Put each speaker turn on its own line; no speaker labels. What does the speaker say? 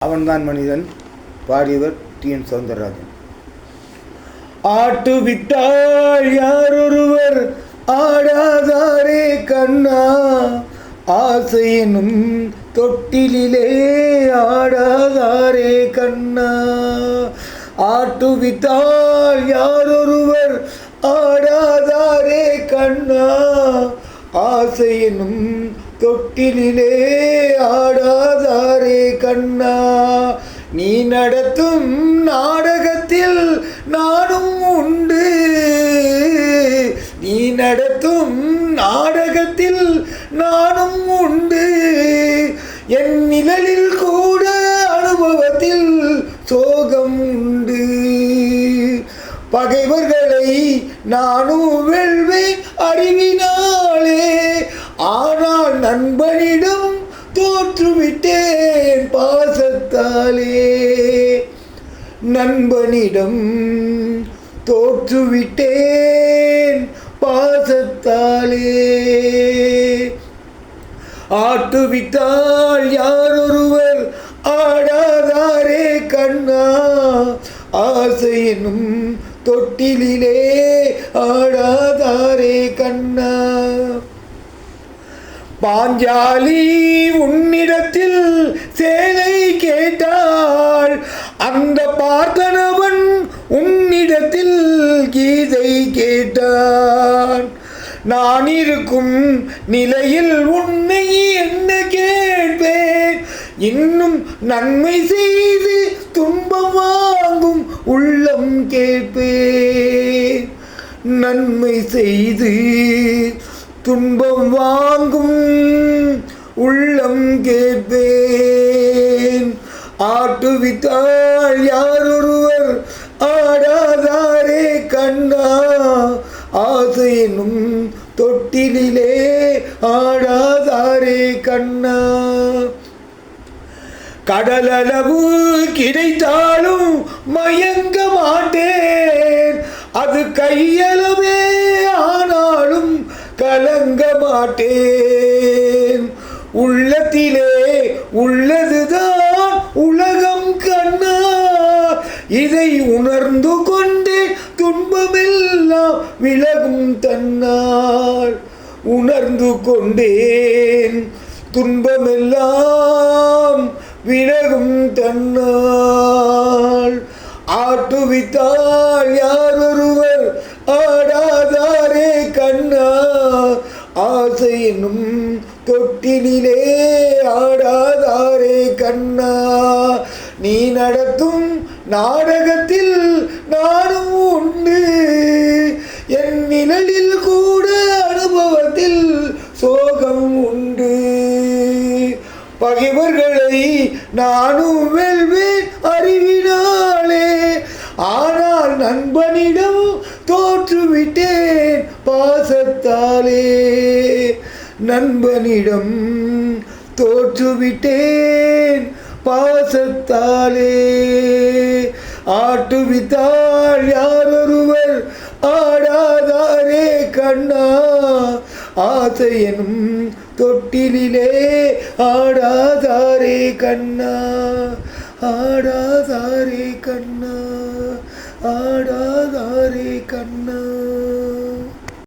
அவன்தான் மனிதன். பாடியவர் டி.என். சௌந்தரராஜன். ஆட்டு விட்டால் யாரொருவர் ஆடாதாரே கண்ணா, ஆசையெனும் தொட்டிலே ஆடாதாரே கண்ணா. ஆட்டு விட்டால் யாரொருவர் ஆடாதாரே கண்ணா, ஆசையெனும் தொட்டிலே ஆடாதாரே கண்ணா. நீ நடத்தும் நாடகத்தில் நானும் உண்டு, நீ நடத்தும் நாடகத்தில் நானும் உண்டு. என் நிழலில் கூட அனுபவத்தில் சோகம் உண்டு. பகைவர்களை நானும் வெல்வேன் அறிவினாலே, ஆனால் நண்பனிடம் தோற்றுவிட்டேன் பாசத்தாலே. நண்பனிடம் தோற்றுவிட்டேன் பாசத்தாலே. ஆட்டுவித்தால் யாரொருவர் ஆடாதாரே கண்ணா, ஆசையெனும் தொட்டிலே ஆடாதாரே கண்ணா. பாஞ்சாலி உன்னிடத்தில் சேலை கேட்டாள், அந்த பார்த்தனவன் உன்னிடத்தில் கீதை கேட்டான். நான் இருக்கும் நிலையில் உன்னை என்ன கேட்பேன், இன்னும் நன்மை செய்து துன்பம் வாங்கும் உள்ளம் கேட்பேன். நன்மை செய்து துன்பம் வாங்கும் உள்ளம் கேட்பேன். ஆட்டுவித்தால் யாரொருவர் ஆடாதாரே கண்ணா, ஆசையெனும் தொட்டிலே ஆடாதாரே கண்ணா. கடலளவு கிடைத்தாலும் மயங்க மாட்டேன், அது கையளவே ஆனாலும் கலங்க மாட்டேன். உள்ளத்திலே உள்ளதுதான் உலகம் கண்ணா, இதை உணர்ந்து கொண்டே துன்பமெல்லாம் விலகும் தன்னால். உணர்ந்து கொண்டேன் துன்பமெல்லாம் விலகும் தன்னால். ஆட்டுவித்தால் யாரொருவர் ஆடாதாரே கண்ணா, ஆசையெனும் தொட்டிலே ஆடாதாரே கண்ணா. நீ நடத்தும் நாடகத்தில் நானும் உண்டு, என் நிழலில் கூட அனுபவத்தில் சோகம் உண்டு. பகைவர்களை நானும் வெல்வேன் அறிவினாலே, ஆனால் நண்பனிடம் தோற்றுவிட்டேன் பாசத்தாலே. நண்பனிடம் தோற்றுவிட்டேன் பாசத்தாலே. ஆட்டுவித்தால் யாரொருவர் ஆடாதாரே கண்ணா, ஆசையெனும் தொட்டிலே ஆடாதாரே கண்ணா. ஆடாதாரே கண்ணா, ஆடாதாரே கண்ணா.